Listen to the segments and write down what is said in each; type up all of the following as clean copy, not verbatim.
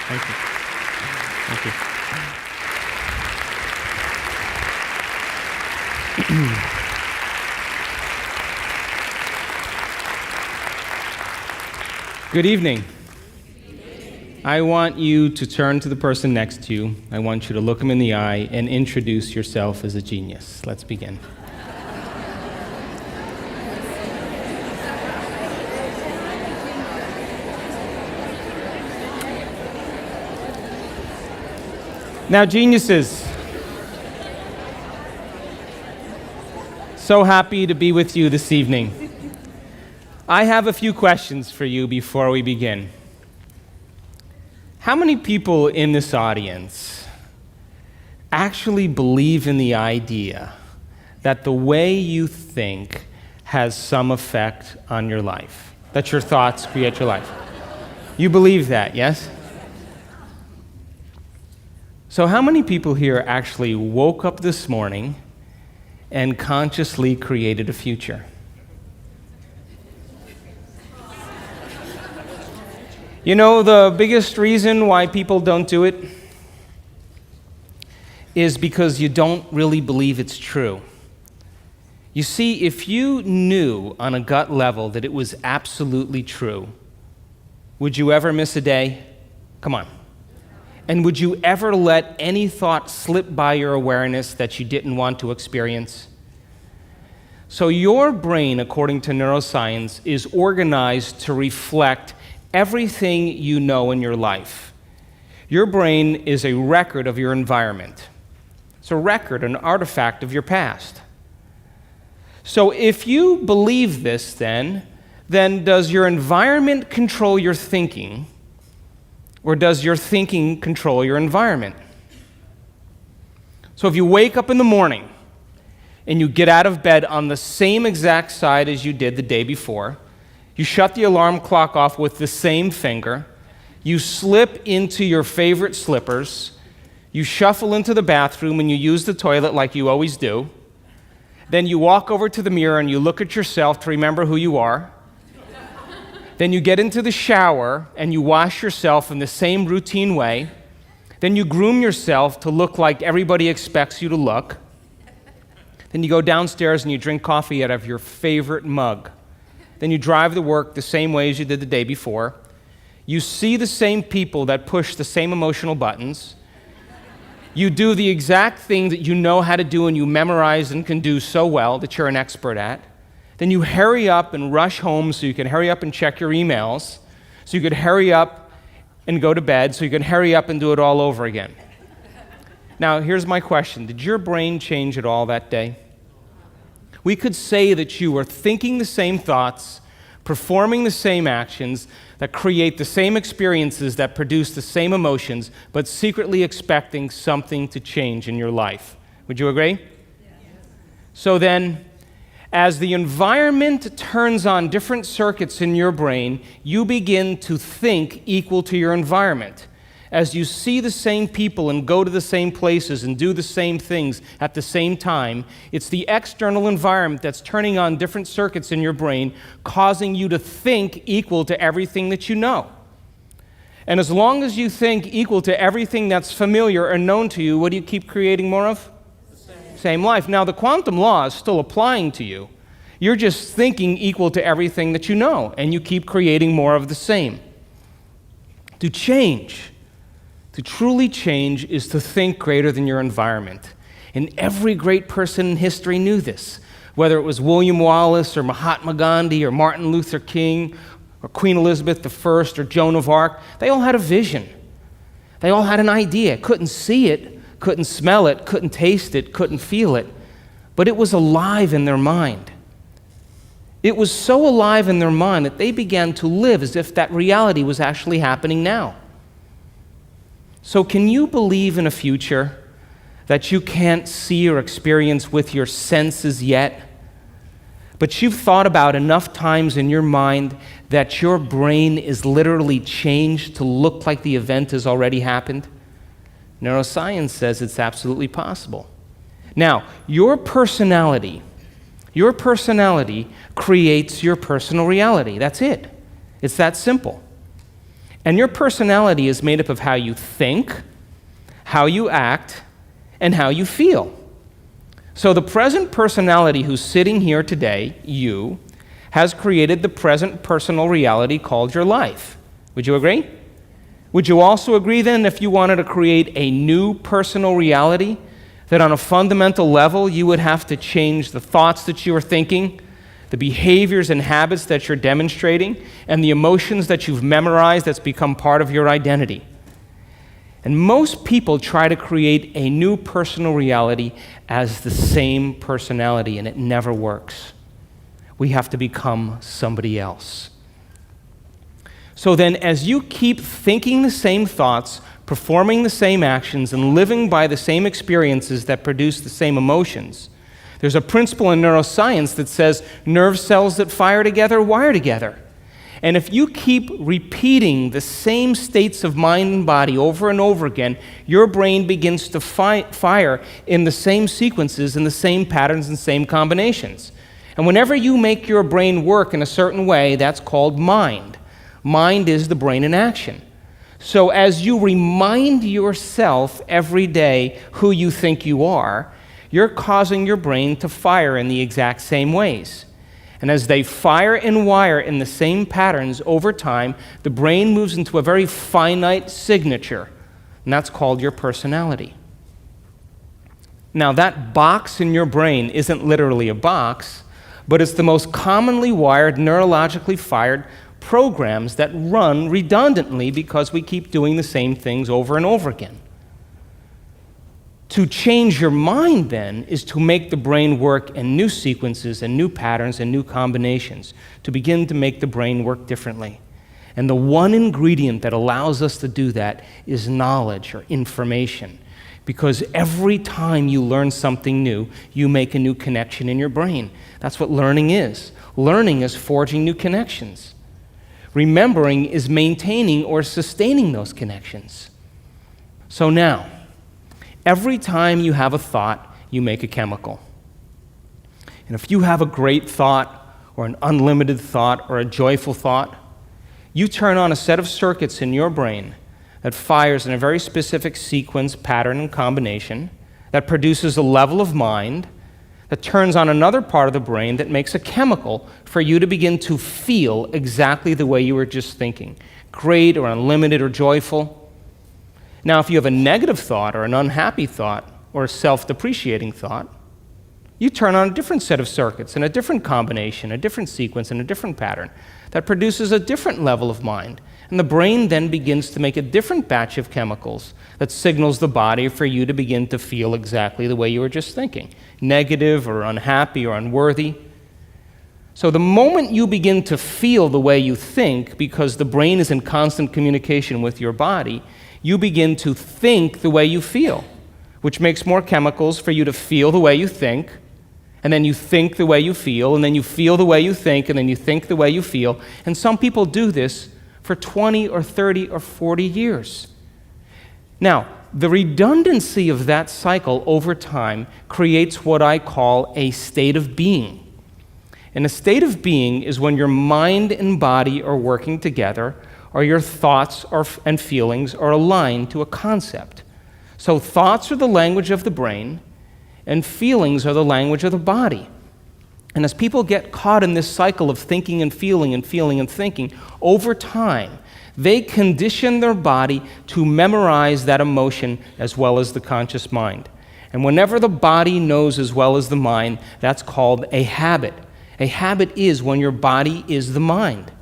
Thank you. Thank you. Good evening. I want you to turn to the person next to you. I want you to look him in the eye and introduce yourself as a genius. Let's begin. Now, geniuses, so happy to be with you this evening. I have a few questions for you before we begin. How many people in this audience actually believe in the idea that the way you think has some effect on your life? That your thoughts create your life? You believe that, yes? So how many people here actually woke up this morning and consciously created a future? You know, the biggest reason why people don't do it is because you don't really believe it's true. You see, if you knew on a gut level that it was absolutely true, would you ever miss a day? Come on. And would you ever let any thought slip by your awareness that you didn't want to experience? So your brain, according to neuroscience, is organized to reflect everything you know in your life. Your brain is a record of your environment. It's a record, an artifact of your past. So if you believe this, then does your environment control your thinking? Or does your thinking control your environment? So if you wake up in the morning and you get out of bed on the same exact side as you did the day before, you shut the alarm clock off with the same finger, you slip into your favorite slippers, you shuffle into the bathroom and you use the toilet like you always do, then you walk over to the mirror and you look at yourself to remember who you are. Then you get into the shower and you wash yourself in the same routine way. Then you groom yourself to look like everybody expects you to look. Then you go downstairs and you drink coffee out of your favorite mug. Then you drive to work the same way as you did the day before. You see the same people that push the same emotional buttons. You do the exact thing that you know how to do and you memorize and can do so well that you're an expert at. Then you hurry up and rush home so you can hurry up and check your emails, so you could hurry up and go to bed, so you can hurry up and do it all over again. Now, here's my question. Did your brain change at all that day? We could say that you were thinking the same thoughts, performing the same actions, that create the same experiences, that produce the same emotions, but secretly expecting something to change in your life. Would you agree? Yes. So then, as the environment turns on different circuits in your brain, you begin to think equal to your environment. As you see the same people and go to the same places and do the same things at the same time, it's the external environment that's turning on different circuits in your brain, causing you to think equal to everything that you know. And as long as you think equal to everything that's familiar or known to you, what do you keep creating more of? Same life. Now, the quantum law is still applying to you. You're just thinking equal to everything that you know, and you keep creating more of the same. To change, to truly change, is to think greater than your environment. And every great person in history knew this, whether it was William Wallace or Mahatma Gandhi or Martin Luther King or Queen Elizabeth I or Joan of Arc. They all had a vision. They all had an idea. Couldn't see it, couldn't smell it, couldn't taste it, couldn't feel it, but it was alive in their mind. It was so alive in their mind that they began to live as if that reality was actually happening now. So can you believe in a future that you can't see or experience with your senses yet, but you've thought about enough times in your mind that your brain is literally changed to look like the event has already happened? Neuroscience says it's absolutely possible. Now, your personality creates your personal reality. That's it. It's that simple. And your personality is made up of how you think, how you act, and how you feel. So the present personality who's sitting here today, you, has created the present personal reality called your life. Would you agree? Would you also agree then, if you wanted to create a new personal reality, that on a fundamental level you would have to change the thoughts that you are thinking, the behaviors and habits that you're demonstrating, and the emotions that you've memorized that's become part of your identity? And most people try to create a new personal reality as the same personality, and it never works. We have to become somebody else. So then, as you keep thinking the same thoughts, performing the same actions, and living by the same experiences that produce the same emotions, there's a principle in neuroscience that says nerve cells that fire together wire together. And if you keep repeating the same states of mind and body over and over again, your brain begins to fire in the same sequences, in the same patterns and same combinations. And whenever you make your brain work in a certain way, that's called mind. Mind is the brain in action. So as you remind yourself every day who you think you are, you're causing your brain to fire in the exact same ways. And as they fire and wire in the same patterns over time, the brain moves into a very finite signature, and that's called your personality. Now, that box in your brain isn't literally a box, but it's the most commonly wired, neurologically fired programs that run redundantly because we keep doing the same things over and over again. To change your mind, then, is to make the brain work in new sequences and new patterns and new combinations, to begin to make the brain work differently. And the one ingredient that allows us to do that is knowledge or information, because every time you learn something new, you make a new connection in your brain. That's what learning is. Learning is forging new connections. Remembering is maintaining or sustaining those connections. So now, every time you have a thought, you make a chemical. And if you have a great thought, or an unlimited thought, or a joyful thought, you turn on a set of circuits in your brain that fires in a very specific sequence, pattern, and combination, that produces a level of mind, that turns on another part of the brain that makes a chemical for you to begin to feel exactly the way you were just thinking, great or unlimited or joyful. Now, if you have a negative thought or an unhappy thought or a self-depreciating thought, you turn on a different set of circuits and a different combination, a different sequence, and a different pattern that produces a different level of mind. And the brain then begins to make a different batch of chemicals that signals the body for you to begin to feel exactly the way you were just thinking, negative or unhappy or unworthy. So the moment you begin to feel the way you think, because the brain is in constant communication with your body, you begin to think the way you feel, which makes more chemicals for you to feel the way you think, and then you think the way you feel, and then you feel the way you think, and then you think the way you feel. And some people do this for 20 or 30 or 40 years. Now, the redundancy of that cycle over time creates what I call a state of being. And a state of being is when your mind and body are working together, or your thoughts and feelings are aligned to a concept. So thoughts are the language of the brain, and feelings are the language of the body. And as people get caught in this cycle of thinking and feeling and feeling and thinking, over time, they condition their body to memorize that emotion as well as the conscious mind. And whenever the body knows as well as the mind, that's called a habit. A habit is when your body is the mind.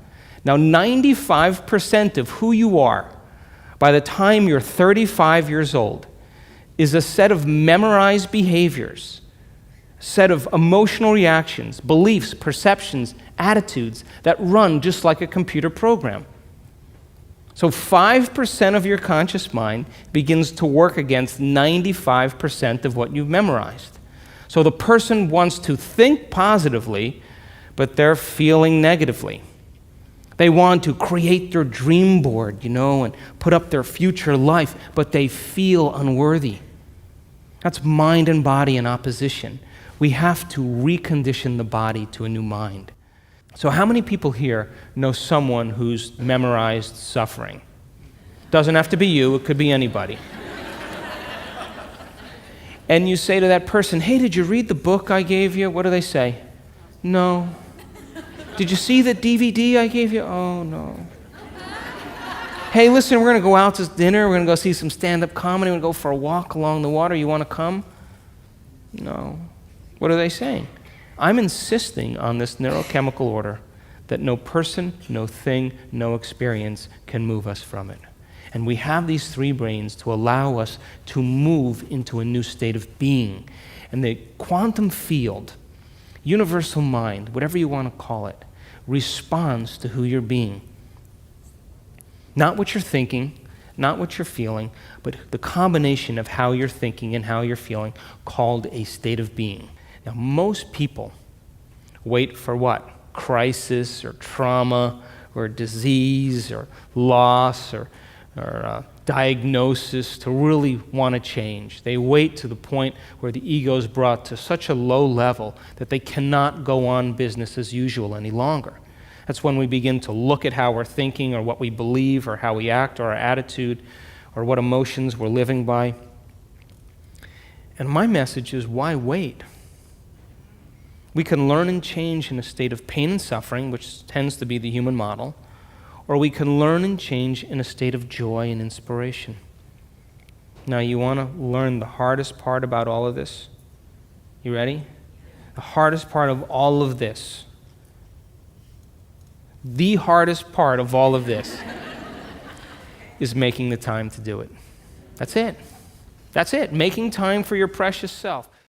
Now, 95% of who you are by the time you're 35 years old is a set of memorized behaviors, a set of emotional reactions, beliefs, perceptions, attitudes that run just like a computer program. So 5% of your conscious mind begins to work against 95% of what you've memorized. So the person wants to think positively, but they're feeling negatively. They want to create their dream board, and put up their future life, but they feel unworthy. That's mind and body in opposition. We have to recondition the body to a new mind. So how many people here know someone who's memorized suffering? Doesn't have to be you, it could be anybody. And you say to that person, hey, did you read the book I gave you? What do they say? No. Did you see the DVD I gave you? Oh, no. Hey, listen, we're going to go out to dinner. We're going to go see some stand-up comedy. We're going to go for a walk along the water. You want to come? No. What are they saying? I'm insisting on this neurochemical order that no person, no thing, no experience can move us from it. And we have these three brains to allow us to move into a new state of being. And the quantum field, universal mind, whatever you want to call it, responds to who you're being. Not what you're thinking, not what you're feeling, but the combination of how you're thinking and how you're feeling, called a state of being. Now, most people wait for what? Crisis or trauma or disease or loss or diagnosis to really want to change. They wait to the point where the ego is brought to such a low level that they cannot go on business as usual any longer. That's when we begin to look at how we're thinking or what we believe or how we act or our attitude or what emotions we're living by. And my message is, why wait? We can learn and change in a state of pain and suffering, which tends to be the human model, or we can learn and change in a state of joy and inspiration. Now, you want to learn the hardest part about all of this? You ready? The hardest part of all of this, the hardest part of all of this is making the time to do it. That's it. That's it. Making time for your precious self.